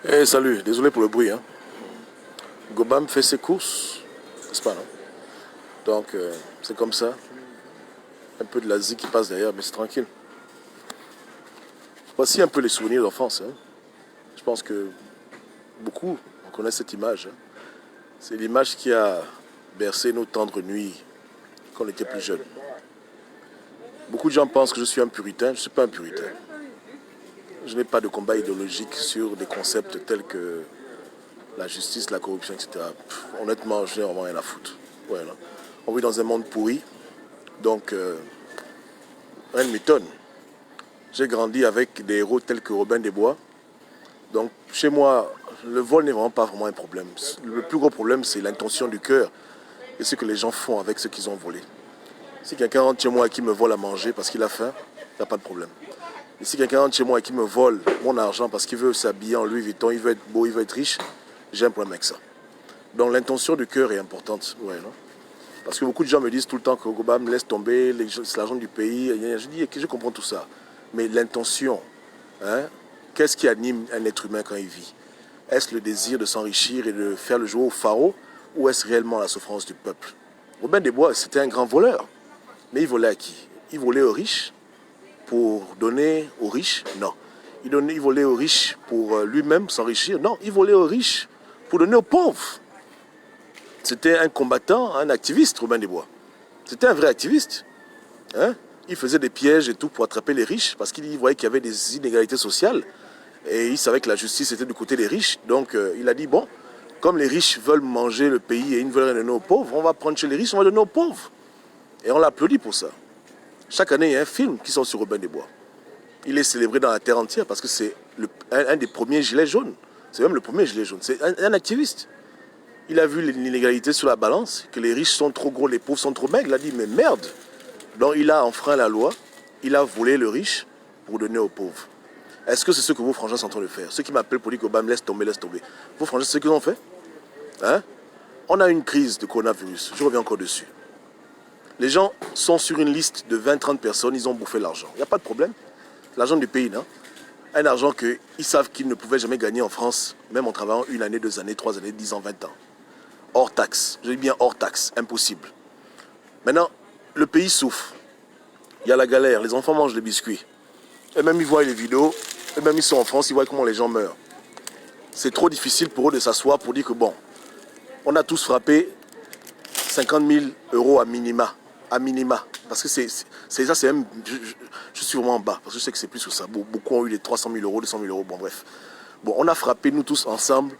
Eh, salut, désolé pour le bruit. Hein. Gobam fait ses courses, n'est-ce pas, non? Donc, c'est comme ça. Un peu de l'Asie qui passe derrière, mais c'est tranquille. Voici un peu les souvenirs d'enfance. Hein. Je pense que beaucoup connaissent cette image. Hein. C'est l'image qui a bercé nos tendres nuits quand on était plus jeunes. Beaucoup de gens pensent que je suis un puritain. Je ne suis pas un puritain. Je n'ai pas de combat idéologique sur des concepts tels que la justice, la corruption, etc. Honnêtement, je n'ai vraiment rien à foutre. Ouais, on vit dans un monde pourri, donc rien ne m'étonne. J'ai grandi avec des héros tels que Robin des Bois. Donc chez moi, le vol n'est vraiment pas vraiment un problème. Le plus gros problème, c'est l'intention du cœur et ce que les gens font avec ce qu'ils ont volé. Si quelqu'un rentre chez moi et qui me vole à manger parce qu'il a faim, il n'y a pas de problème. Et si quelqu'un rentre chez moi et qui me vole mon argent parce qu'il veut s'habiller en Louis Vuitton, il veut être beau, il veut être riche, j'ai un problème avec ça. Donc l'intention du cœur est importante. Ouais, non? Parce que beaucoup de gens me disent tout le temps que Gobam laisse tomber, c'est l'argent du pays. Je dis que je comprends tout ça. Mais l'intention, hein, qu'est-ce qui anime un être humain quand il vit? Est-ce le désir de s'enrichir et de faire le jeu au pharaon, ou est-ce réellement la souffrance du peuple? Robin des Bois, c'était un grand voleur. Mais il volait à qui? Il volait aux riches pour donner aux riches? Non. Il volait aux riches pour lui-même s'enrichir? Non. Il volait aux riches pour donner aux pauvres. C'était un combattant, un activiste, Robin des Bois. C'était un vrai activiste. Hein? Il faisait des pièges et tout pour attraper les riches parce qu'il voyait qu'il y avait des inégalités sociales et il savait que la justice était du côté des riches. Donc il a dit, bon, comme les riches veulent manger le pays et ils ne veulent rien donner aux pauvres, on va prendre chez les riches, on va donner aux pauvres. Et on l'applaudit pour ça. Chaque année, il y a un film qui sort sur Robin des Bois. Il est célébré dans la terre entière parce que c'est un des premiers gilets jaunes. C'est même le premier gilet jaune. C'est un activiste. Il a vu l'inégalité sur la balance, que les riches sont trop gros, les pauvres sont trop maigres. Il a dit, mais merde. Donc il a enfreint la loi, il a volé le riche pour donner aux pauvres. Est-ce que c'est ce que vos frangins sont en train de faire? Ceux qui m'appellent pour dire que Obama laisse tomber, laisse tomber. Vos frangins, c'est ce qu'ils ont fait? Hein? On a une crise de coronavirus, je reviens encore dessus. Les gens sont sur une liste de 20-30 personnes, ils ont bouffé l'argent. Il n'y a pas de problème. L'argent du pays, non? Un argent qu'ils savent qu'ils ne pouvaient jamais gagner en France, même en travaillant 1 année, 2 années, 3 années, 10 ans, 20 ans. Hors taxe. Je dis bien hors taxe. Impossible. Maintenant, le pays souffre. Il y a la galère. Les enfants mangent des biscuits. Et même ils voient les vidéos. Et même ils sont en France, ils voient comment les gens meurent. C'est trop difficile pour eux de s'asseoir pour dire que bon, on a tous frappé 50 000 euros à minima. À minima. Parce que c'est ça, c'est même... Je suis vraiment en bas. Parce que je sais que c'est plus que ça. Beaucoup ont eu les 300 000 euros, 200 000 euros. Bon, bref. Bon, on a frappé, nous tous ensemble,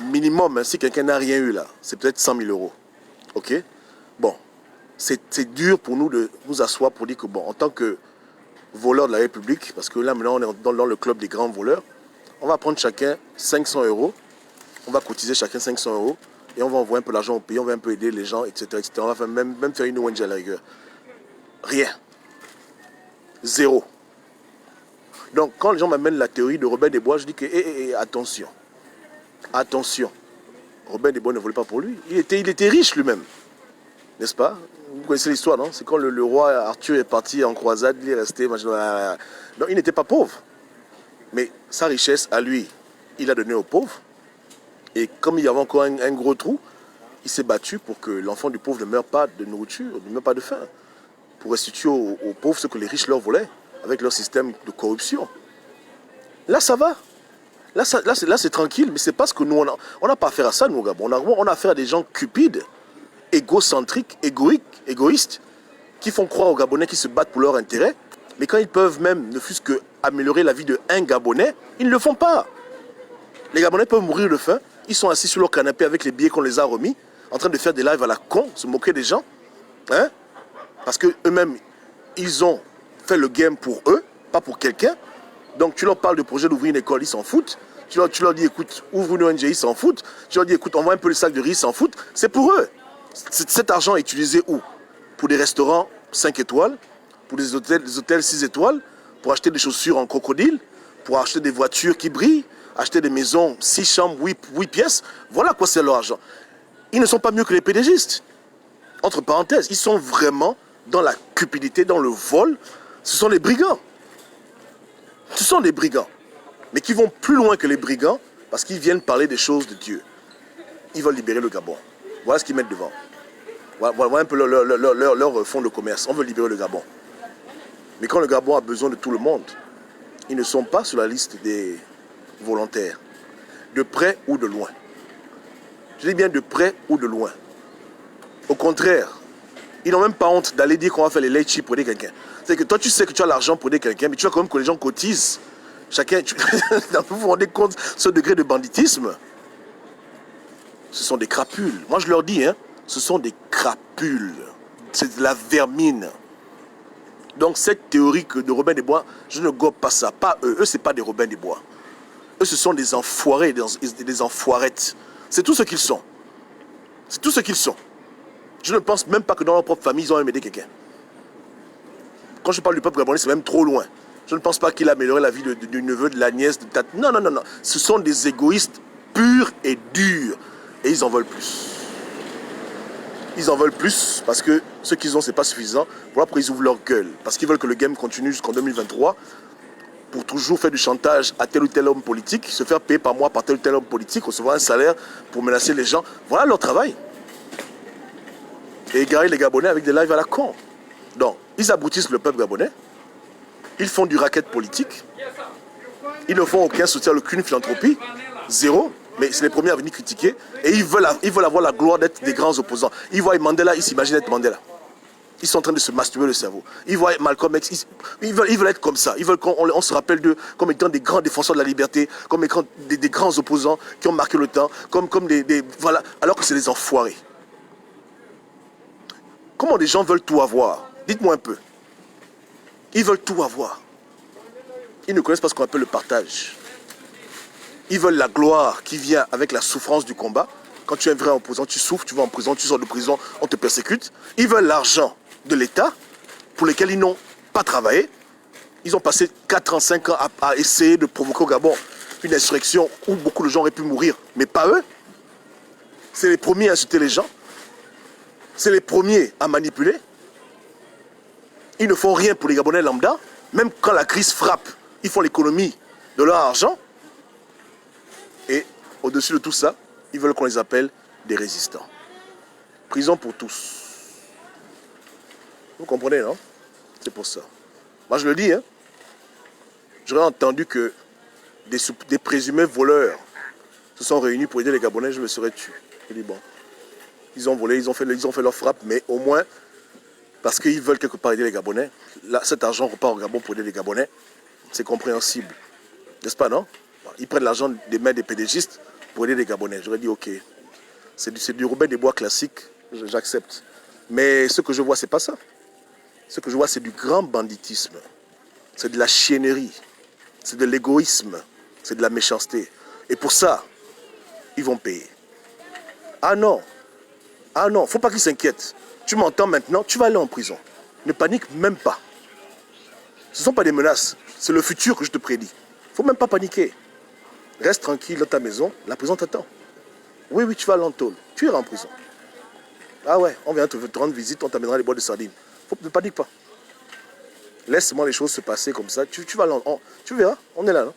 minimum, hein, si quelqu'un n'a rien eu là, c'est peut-être 100 000 euros. Ok? Bon, c'est dur pour nous de nous asseoir pour dire que, bon, en tant que voleur de la République, parce que là maintenant on est dans le club des grands voleurs, on va prendre chacun 500 euros, on va cotiser chacun 500 euros, et on va envoyer un peu d'argent au pays, on va un peu aider les gens, etc. etc. On va même faire une ONG à la rigueur. Rien. Zéro. Donc quand les gens m'amènent la théorie de Robin des Bois, je dis que, attention. Attention, Robin des Bois ne volait pas pour lui. Il était riche lui-même, n'est-ce pas? Vous connaissez l'histoire, non? C'est quand le roi Arthur est parti en croisade, il est resté... Non, il n'était pas pauvre. Mais sa richesse, à lui, il a donné aux pauvres. Et comme il y avait encore un gros trou, il s'est battu pour que l'enfant du pauvre ne meure pas de nourriture, ne meure pas de faim. Pour restituer aux pauvres ce que les riches leur volaient, avec leur système de corruption. Là, ça va. Là, c'est tranquille, mais c'est parce que nous, on n'a pas affaire à ça, nous, au Gabon. On a affaire à des gens cupides, égocentriques, égoïstes, qui font croire aux Gabonais qu'ils se battent pour leur intérêt, mais quand ils peuvent même, ne fût-ce qu'améliorer la vie d'un Gabonais, ils ne le font pas. Les Gabonais peuvent mourir de faim, ils sont assis sur leur canapé avec les billets qu'on les a remis, en train de faire des lives à la con, se moquer des gens, hein? Parce qu'eux-mêmes, ils ont fait le game pour eux, pas pour quelqu'un. Donc tu leur parles de projet d'ouvrir une école, ils s'en foutent. Tu leur dis, écoute, ouvre une ONG, ils s'en foutent. Tu leur dis, écoute, envoie un peu le sac de riz, ils s'en foutent. C'est pour eux. Cet argent est utilisé où? Pour des restaurants 5 étoiles, pour des hôtels 6 étoiles, pour acheter des chaussures en crocodile, pour acheter des voitures qui brillent, acheter des maisons 6 chambres, 8 pièces. Voilà quoi c'est leur argent. Ils ne sont pas mieux que les PDGistes. Entre parenthèses, ils sont vraiment dans la cupidité, dans le vol. Ce sont des brigands. Ce sont des brigands. mais qui vont plus loin que les brigands parce qu'ils viennent parler des choses de Dieu. Ils veulent libérer le Gabon. Voilà ce qu'ils mettent devant. Voilà un peu leur fonds de commerce. On veut libérer le Gabon. Mais quand le Gabon a besoin de tout le monde, ils ne sont pas sur la liste des volontaires, de près ou de loin. Je dis bien de près ou de loin. Au contraire, ils n'ont même pas honte d'aller dire qu'on va faire les late chips pour aider quelqu'un. C'est que toi, tu sais que tu as l'argent pour aider quelqu'un, mais tu vois quand même que les gens cotisent. Chacun, vous vous rendez compte ce degré de banditisme? Ce sont des crapules. Moi, je leur dis, hein, ce sont des crapules. C'est de la vermine. Donc, cette théorie de Robin des Bois, je ne gobe pas ça. Pas eux. Eux, ce n'est pas des Robin des Bois. Eux, ce sont des enfoirés, des enfoirettes. C'est tout ce qu'ils sont. C'est tout ce qu'ils sont. Je ne pense même pas que dans leur propre famille, ils ont aidé quelqu'un. Quand je parle du peuple gabonais, c'est même trop loin. Je ne pense pas qu'il a amélioré la vie du neveu, de la nièce, de ta... Non, non, non, non. Ce sont des égoïstes purs et durs. Et ils en veulent plus. Ils en veulent plus parce que ce qu'ils ont, c'est pas suffisant. Voilà pourquoi ils ouvrent leur gueule. Parce qu'ils veulent que le game continue jusqu'en 2023 pour toujours faire du chantage à tel ou tel homme politique, se faire payer par mois par tel ou tel homme politique, recevoir un salaire pour menacer les gens. Voilà leur travail. Et égarer les Gabonais avec des lives à la con. Donc, ils abrutissent le peuple gabonais. Ils font du racket politique. Ils ne font aucun soutien, aucune philanthropie. Zéro. Mais c'est les premiers à venir critiquer. Et ils veulent avoir la gloire d'être des grands opposants. Ils voient Mandela, ils s'imaginent être Mandela. Ils sont en train de se masturber le cerveau. Ils voient Malcolm X, ils veulent être comme ça. Ils veulent qu'on se rappelle d'eux comme étant des grands défenseurs de la liberté, comme étant des grands opposants qui ont marqué le temps, comme voilà, alors que c'est des enfoirés. Comment des gens veulent tout avoir? Dites-moi un peu. Ils veulent tout avoir. Ils ne connaissent pas ce qu'on appelle le partage. Ils veulent la gloire qui vient avec la souffrance du combat. Quand tu es un vrai opposant, tu souffres, tu vas en prison, tu sors de prison, on te persécute. Ils veulent l'argent de l'État pour lequel ils n'ont pas travaillé. Ils ont passé 4 ans, 5 ans à essayer de provoquer au Gabon une insurrection où beaucoup de gens auraient pu mourir, mais pas eux. C'est les premiers à insulter les gens. C'est les premiers à manipuler. Ils ne font rien pour les Gabonais lambda. Même quand la crise frappe, ils font l'économie de leur argent. Et au-dessus de tout ça, ils veulent qu'on les appelle des résistants. Prison pour tous. Vous comprenez, non? C'est pour ça. Moi, je le dis, hein. J'aurais entendu que des présumés voleurs se sont réunis pour aider les Gabonais, je me serais tué. Je dis, bon, ils ont volé, ils ont fait leur frappe, mais au moins, parce qu'ils veulent quelque part aider les Gabonais, là, cet argent repart au Gabon pour aider les Gabonais. C'est compréhensible. N'est-ce pas, non? Ils prennent l'argent des mains des pédégistes pour aider les Gabonais. J'aurais dit, ok, c'est du Robin des Bois classique, j'accepte. Mais ce que je vois, c'est pas ça. Ce que je vois, c'est du grand banditisme. C'est de la chiennerie. C'est de l'égoïsme. C'est de la méchanceté. Et pour ça, ils vont payer. Ah non. Ah non, faut pas qu'ils s'inquiètent. Tu m'entends maintenant, tu vas aller en prison. Ne panique même pas. Ce ne sont pas des menaces. C'est le futur que je te prédis. Il ne faut même pas paniquer. Reste tranquille dans ta maison, la prison t'attend. Oui, oui, tu vas à l'entôle. Tu iras en prison. Ah ouais, on vient te rendre visite, on t'amènera les boîtes de sardines. Ne panique pas. Laisse-moi les choses se passer comme ça. Tu vas tu verras, on est là. Non?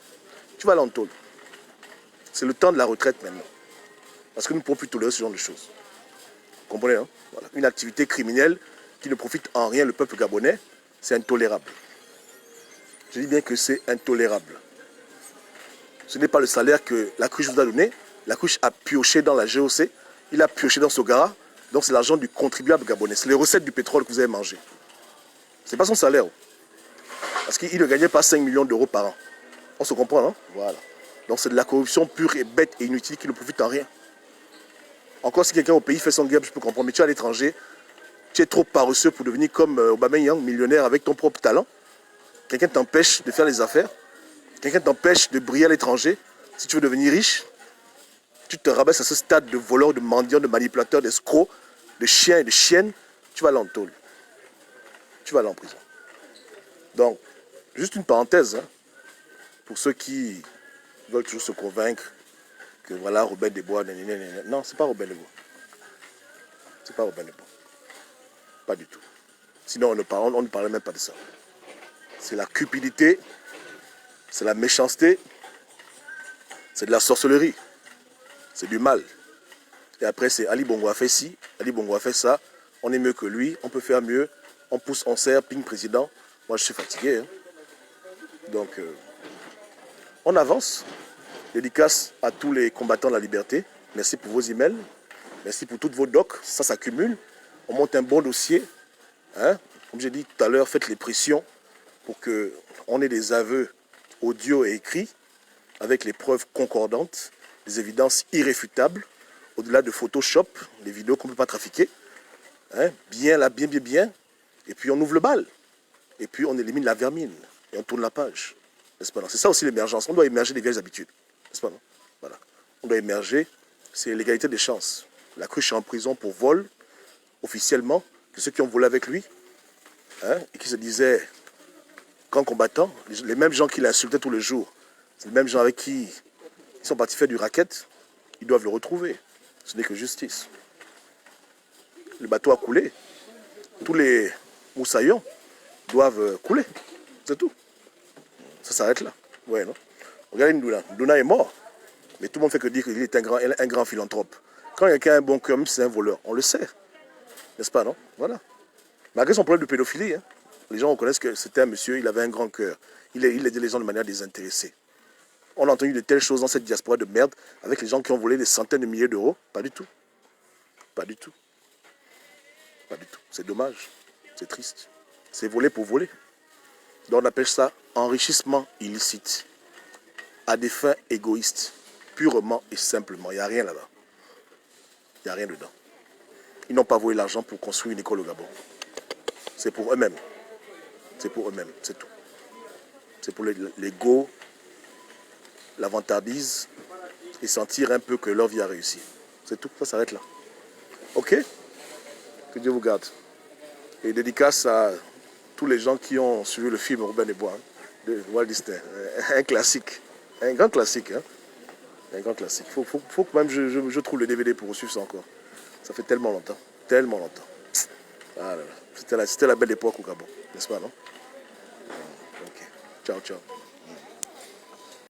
Tu vas à l'entôle. C'est le temps de la retraite maintenant. Parce que nous ne pouvons plus tolérer ce genre de choses. Vous comprenez, hein? Voilà. Une activité criminelle qui ne profite en rien le peuple gabonais, c'est intolérable. Je dis bien que c'est intolérable. Ce n'est pas le salaire que la cruche vous a donné. La cruche a pioché dans la GOC, il a pioché dans Sogara, donc c'est l'argent du contribuable gabonais. C'est les recettes du pétrole que vous avez mangé. Ce n'est pas son salaire. Parce qu'il ne gagnait pas 5 millions d'euros par an. On se comprend, non? Voilà. Donc c'est de la corruption pure et bête et inutile qui ne profite en rien. Encore si quelqu'un au pays fait son guerre, je peux comprendre. Mais tu es à l'étranger, tu es trop paresseux pour devenir comme Aubameyang, millionnaire avec ton propre talent. Quelqu'un t'empêche de faire les affaires. Quelqu'un t'empêche de briller à l'étranger. Si tu veux devenir riche, tu te rabaisses à ce stade de voleur, de mendiant, de manipulateur, d'escroc, de chien et de chienne. Tu vas aller en tôle. Tu vas aller en prison. Donc, juste une parenthèse, hein, pour ceux qui veulent toujours se convaincre que voilà, Robin des Bois, non, c'est pas Robin des Bois. C'est pas Robin des Bois. Pas du tout. Sinon, on ne parlait même pas de ça. C'est la cupidité, c'est la méchanceté, c'est de la sorcellerie. C'est du mal. Et après, c'est Ali Bongo a fait ci, Ali Bongo a fait ça. On est mieux que lui, on peut faire mieux. On pousse, on serre, ping président. Moi, je suis fatigué. Hein. Donc, on avance. Dédicace à tous les combattants de la liberté. Merci pour vos emails. Merci pour toutes vos docs. Ça s'accumule. On monte un bon dossier. Hein. Comme j'ai dit tout à l'heure, faites les pressions pour qu'on ait des aveux audio et écrits avec les preuves concordantes, des évidences irréfutables, au-delà de Photoshop, les vidéos qu'on ne peut pas trafiquer. Hein. Bien là, bien, bien, bien. Et puis on ouvre le bal. Et puis on élimine la vermine. Et on tourne la page. N'est-ce pas? C'est ça aussi l'émergence. On doit émerger des vieilles habitudes. N'est-ce pas? Non, voilà. On doit émerger. C'est l'égalité des chances. La cruche est en prison pour vol, officiellement, que ceux qui ont volé avec lui, hein, et qui se disaient, grand combattant, les mêmes gens qui l'insultaient tous les jours, c'est les mêmes gens avec qui ils sont partis faire du racket, ils doivent le retrouver. Ce n'est que justice. Le bateau a coulé. Tous les moussaillons doivent couler. C'est tout. Ça s'arrête là. Ouais, non? Regardez Nduna. Nduna est mort. Mais tout le monde fait que dire qu'il est un grand philanthrope. Quand quelqu'un a un bon cœur, même si c'est un voleur, on le sait. N'est-ce pas, non? Voilà. Malgré son problème de pédophilie, hein, les gens reconnaissent que c'était un monsieur, il avait un grand cœur. Il aidait les gens de manière désintéressée. On a entendu de telles choses dans cette diaspora de merde avec les gens qui ont volé des centaines de milliers d'euros. Pas du tout. Pas du tout. Pas du tout. C'est dommage. C'est triste. C'est voler pour voler. Donc on appelle ça enrichissement illicite. À des fins égoïstes. Purement et simplement. Il n'y a rien là-bas. Il n'y a rien dedans. Ils n'ont pas volé l'argent pour construire une école au Gabon. C'est pour eux-mêmes. C'est pour eux-mêmes. C'est tout. C'est pour l'ego, la vantardise et sentir un peu que leur vie a réussi. C'est tout. Ça s'arrête là. Ok? Que Dieu vous garde. Et dédicace à tous les gens qui ont suivi le film Robin des Bois de Walt Disney. Un classique. Un grand classique. Hein? Un grand classique. Faut que même je trouve le DVD pour suivre ça encore. Ça fait tellement longtemps. Tellement longtemps. Ah là là. C'était la belle époque au Gabon. N'est-ce pas, non? Ok. Ciao, ciao.